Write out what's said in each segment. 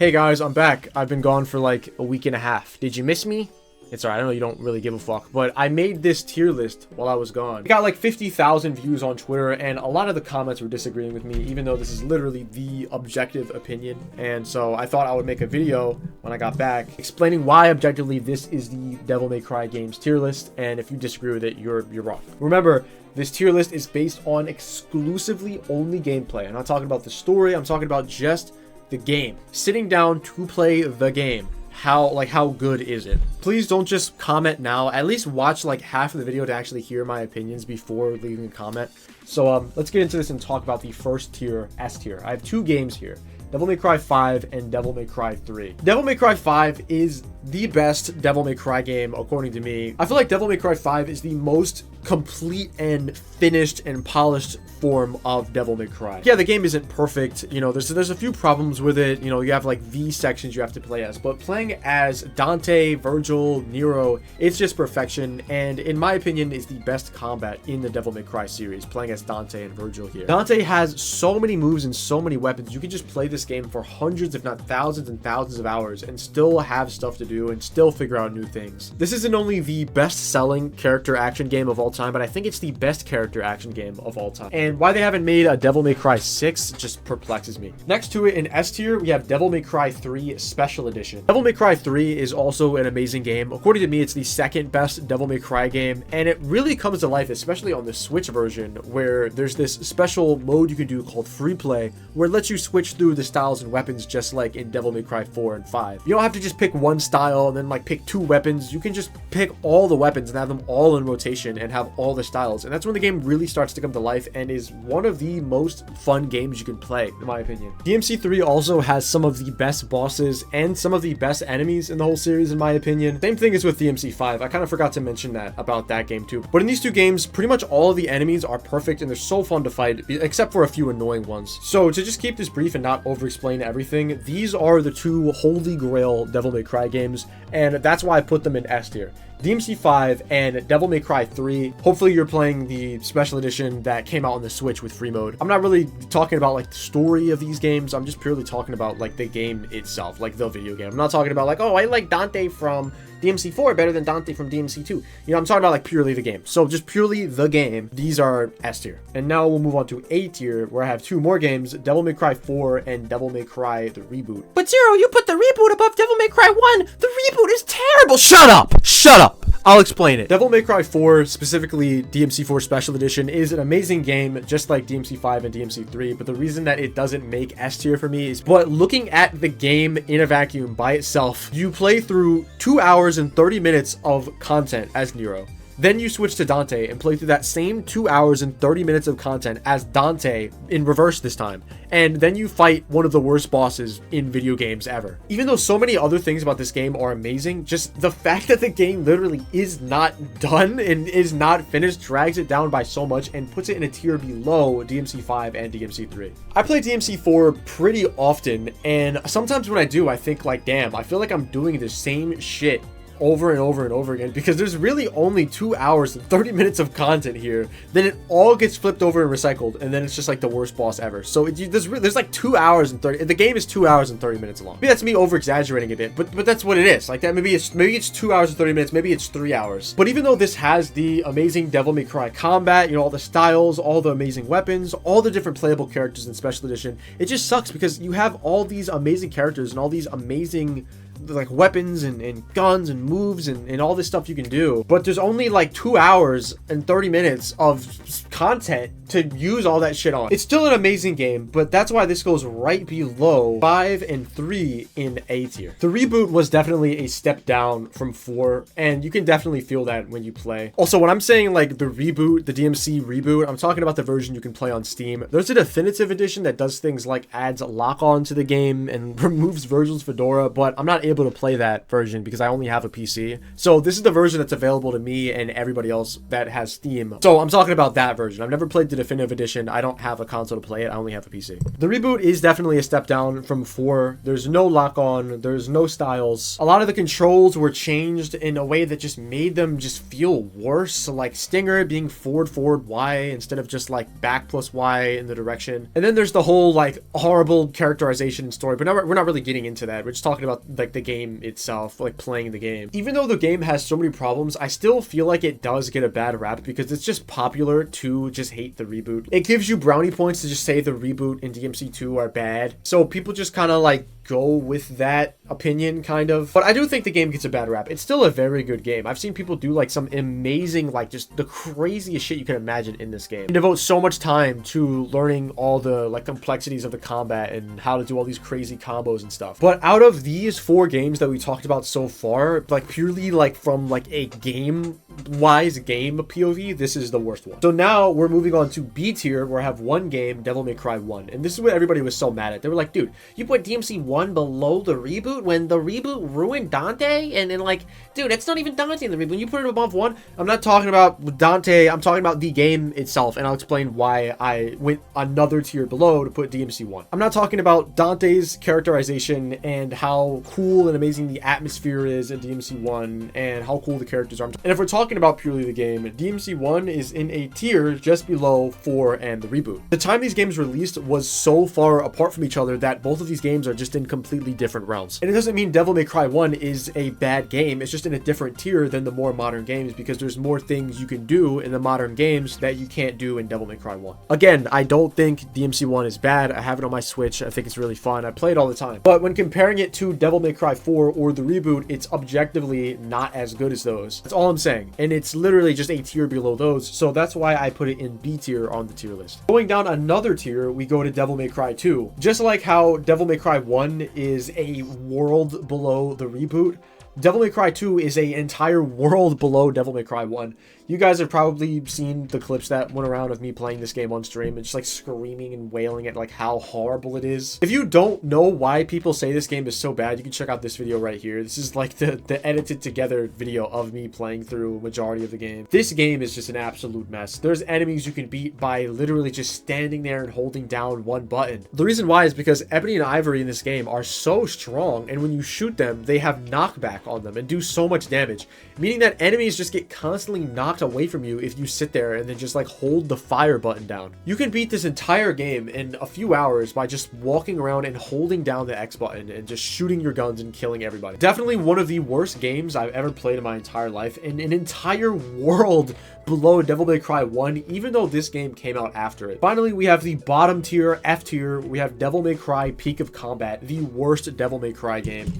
Hey guys, I'm back. I've been gone for like a week and a half. Did you miss me? It's alright, I know you don't really give a fuck, but I made this tier list while I was gone. I got like 50,000 views on Twitter, and a lot of the comments were disagreeing with me, even though this is literally the objective opinion. And so I thought I would make a video when I got back explaining why objectively this is the Devil May Cry games tier list, and if you disagree with it, you're wrong. Remember, this tier list is based on exclusively only gameplay. I'm not talking about the story, I'm talking about just the game. Sitting down to play the game. How good is it? Please don't just comment now. At least watch like half of the video to actually hear my opinions before leaving a comment. So let's get into this and talk about the first tier, S tier. I have two games here. Devil May Cry 5 and Devil May Cry 3. Devil May Cry 5 is the best Devil May Cry game, according to me. I feel like Devil May Cry 5 is the most complete and finished and polished form of Devil May Cry. Yeah, the game isn't perfect. You know, there's a few problems with it. You know, you have like V sections you have to play as, but playing as Dante, Virgil, Nero, it's just perfection. And in my opinion, is the best combat in the Devil May Cry series, playing as Dante and Virgil here. Dante has so many moves and so many weapons. You can just play this game for hundreds, if not thousands and thousands of hours and still have stuff to do and still figure out new things. This isn't only the best-selling character action game of all time, but I think it's the best character action game of all time. And why they haven't made a Devil May Cry 6 just perplexes me. Next to it in S tier, we have Devil May Cry 3 Special Edition. Devil May Cry 3 is also an amazing game. According to me, it's the second best Devil May Cry game, and it really comes to life, especially on the Switch version, where there's this special mode you can do called Free Play, where it lets you switch through the styles and weapons just like in Devil May Cry 4 and 5. You don't have to just pick one style and then like pick two weapons. You can just pick all the weapons and have them all in rotation and have all the styles, and that's when the game really starts to come to life and is one of the most fun games you can play, in my opinion. DMC3 also has some of the best bosses and some of the best enemies in the whole series, in my opinion. Same thing is with DMC5. I kind of forgot to mention that about that game too. But in these two games, pretty much all of the enemies are perfect and they're so fun to fight, except for a few annoying ones. So to just keep this brief and not over-explain everything, these are the two holy grail Devil May Cry games, and that's why I put them in S tier. DMC5 and Devil May Cry 3. Hopefully you're playing the special edition that came out on the Switch with free mode. I'm not really talking about like the story of these games. I'm just purely talking about like the game itself, like the video game. I'm not talking about like, oh, I like Dante from DMC4 better than Dante from DMC2. You know, I'm talking about like purely the game. So just purely the game. These are S tier. And now we'll move on to A tier, where I have two more games, Devil May Cry 4 and Devil May Cry the Reboot. But Zero, you put the reboot above Devil May Cry 1. The reboot is terrible. Shut up! Shut up! I'll explain it. Devil May Cry 4, specifically DMC4 Special Edition, is an amazing game, just like DMC5 and DMC3, but the reason that it doesn't make S tier for me is, but looking at the game in a vacuum by itself, you play through 2 hours and 30 minutes of content as Nero. Then you switch to Dante and play through that same 2 hours and 30 minutes of content as Dante in reverse this time. And then you fight one of the worst bosses in video games ever. Even though so many other things about this game are amazing, just the fact that the game literally is not done and is not finished drags it down by so much and puts it in a tier below DMC5 and DMC3. I play DMC4 pretty often, and sometimes when I do, I think like, damn, I feel like I'm doing the same shit over and over and over again, because there's really only 2 hours and 30 minutes of content here. Then it all gets flipped over and recycled, and then it's just like the worst boss ever. So there's like 2 hours and 30. The game is 2 hours and 30 minutes long. Maybe that's me over exaggerating a bit, but that's what it is. Like that, maybe it's 2 hours and 30 minutes, maybe it's 3 hours. But even though this has the amazing Devil May Cry combat, you know, all the styles, all the amazing weapons, all the different playable characters in Special Edition, it just sucks because you have all these amazing characters and all these amazing like weapons and guns and moves and all this stuff you can do, but there's only like 2 hours and 30 minutes of content to use all that shit on. It's still an amazing game, but that's why this goes right below 5 and 3 in A tier. The Reboot was definitely a step down from 4, and you can definitely feel that when you play. Also, when I'm saying like the Reboot, the DMC Reboot, I'm talking about the version you can play on Steam. There's a definitive edition that does things like adds lock-on to the game and removes Virgil's fedora, but I'm not able to play that version because I only have a PC. So this is the version that's available to me and everybody else that has Steam. So I'm talking about that version. I've never played the definitive edition. I don't have a console to play it. I only have a PC. The reboot is definitely a step down from 4. There's no lock on. There's no styles. A lot of the controls were changed in a way that just made them just feel worse. So like Stinger being forward Y instead of just like back plus Y in the direction. And then there's the whole like horrible characterization and story, but we're not really getting into that. We're just talking about like the game itself, like playing the game. Even though the game has so many problems, I still feel like it does get a bad rap because it's just popular to just hate the reboot. It gives you brownie points to just say the reboot and DMC2 are bad. So people just kind of like go with that opinion kind of. But I do think the game gets a bad rap. It's still a very good game. I've seen people do like some amazing, like just the craziest shit you can imagine in this game. And devote so much time to learning all the like complexities of the combat and how to do all these crazy combos and stuff. But out of these 4 games that we talked about so far, like purely like from like a game-wise game POV, this is the worst one. So now we're moving on to B tier where I have one game, Devil May Cry 1. And this is what everybody was so mad at. They were like, dude, you put DMC 1 below the reboot when the reboot ruined Dante? And then like, dude, it's not even Dante in the reboot. When you put it above 1, I'm not talking about Dante, I'm talking about the game itself, and I'll explain why I went another tier below to put DMC 1. I'm not talking about Dante's characterization and how cool and amazing the atmosphere is in DMC 1 and how cool the characters are. And if we're talking about purely the game, DMC 1 is in a tier just below 4 and the reboot. The time these games released was so far apart from each other that both of these games are just in completely different realms. And it doesn't mean Devil May Cry 1 is a bad game. It's just in a different tier than the more modern games because there's more things you can do in the modern games that you can't do in Devil May Cry 1. Again, I don't think DMC 1 is bad. I have it on my Switch. I think it's really fun. I play it all the time. But when comparing it to Devil May Cry 4 or the reboot, it's objectively not as good as those. That's all I'm saying. And it's literally just a tier below those. So that's why I put it in B tier on the tier list. Going down another tier, we go to Devil May Cry 2. Just like how Devil May Cry 1 is a world below the reboot, Devil May Cry 2 is an entire world below Devil May Cry 1. You guys have probably seen the clips that went around of me playing this game on stream and just like screaming and wailing at like how horrible it is. If you don't know why people say this game is so bad, you can check out this video right here. This is like the edited together video of me playing through majority of the game. This game is just an absolute mess. There's enemies you can beat by literally just standing there and holding down one button. The reason why is because Ebony and Ivory in this game are so strong, and when you shoot them, they have knockback on them and do so much damage, meaning that enemies just get constantly knocked away from you if you sit there and then just like hold the fire button down. You can beat this entire game in a few hours by just walking around and holding down the X button and just shooting your guns and killing everybody. Definitely one of the worst games I've ever played in my entire life, and an entire world below Devil May Cry 1, even though this game came out after it. Finally, we have the bottom tier, F tier. We have Devil May Cry Peak of Combat, the worst Devil May Cry game.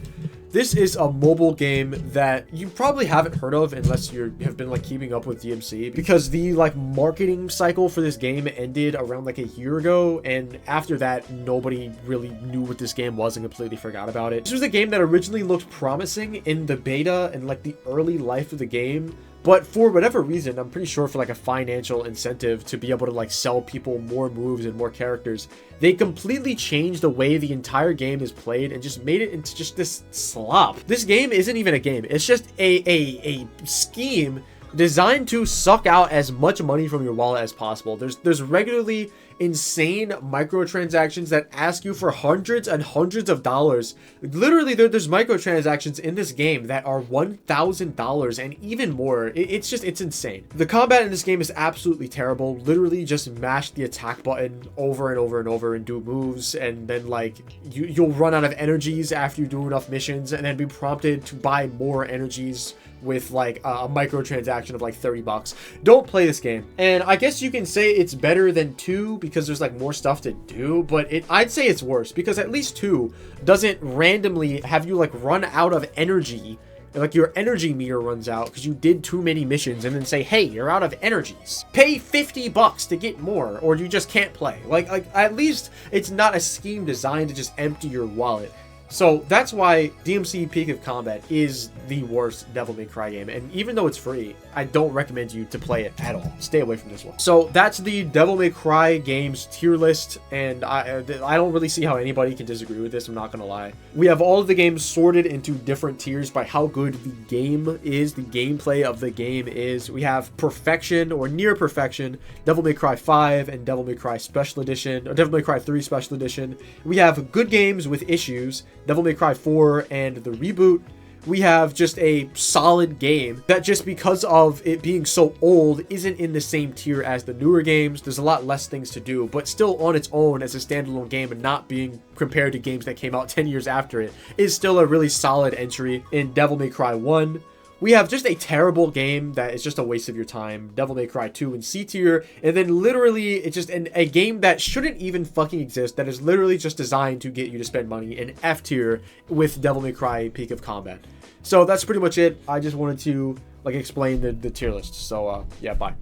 This is a mobile game that you probably haven't heard of unless you have been like keeping up with DMC, because the like marketing cycle for this game ended around like a year ago, and after that nobody really knew what this game was and completely forgot about it. This was a game that originally looked promising in the beta and like the early life of the game, but for whatever reason, I'm pretty sure for like a financial incentive to be able to like sell people more moves and more characters, they completely changed the way the entire game is played and just made it into just this slop. This game isn't even a game. It's just a scheme designed to suck out as much money from your wallet as possible. There's regularly insane microtransactions that ask you for hundreds and hundreds of dollars. Literally, there's microtransactions in this game that are $1,000 and even more. It's insane. The combat in this game is absolutely terrible. Literally just mash the attack button over and over and over and do moves, and then like you'll run out of energies after you do enough missions and then be prompted to buy more energies with like a microtransaction of like 30 bucks. Don't play this game. And I guess you can say it's better than 2 because there's like more stuff to do, but I'd say it's worse because at least 2 doesn't randomly have you like run out of energy, like your energy meter runs out because you did too many missions, and then say, hey, you're out of energies, pay 50 bucks to get more, or you just can't play. Like at least it's not a scheme designed to just empty your wallet. So that's why DMC Peak of Combat is the worst Devil May Cry game. And even though it's free, I don't recommend you to play it at all. Stay away from this one. So that's the Devil May Cry games tier list. And I don't really see how anybody can disagree with this. I'm not going to lie. We have all of the games sorted into different tiers by how good the game is, the gameplay of the game is. We have perfection or near perfection, Devil May Cry 5 and Devil May Cry Special Edition, or Devil May Cry 3 Special Edition. We have good games with issues, Devil May Cry 4 and the reboot. We have just a solid game that, just because of it being so old, isn't in the same tier as the newer games. There's a lot less things to do, but still on its own as a standalone game and not being compared to games that came out 10 years after it is still a really solid entry in Devil May Cry 1. We have just a terrible game that is just a waste of your time, Devil May Cry 2 in C tier, and then literally it's just a game that shouldn't even fucking exist, that is literally just designed to get you to spend money in F tier with Devil May Cry Peak of Combat. So that's pretty much it. I just wanted to explain the tier list. So yeah, bye.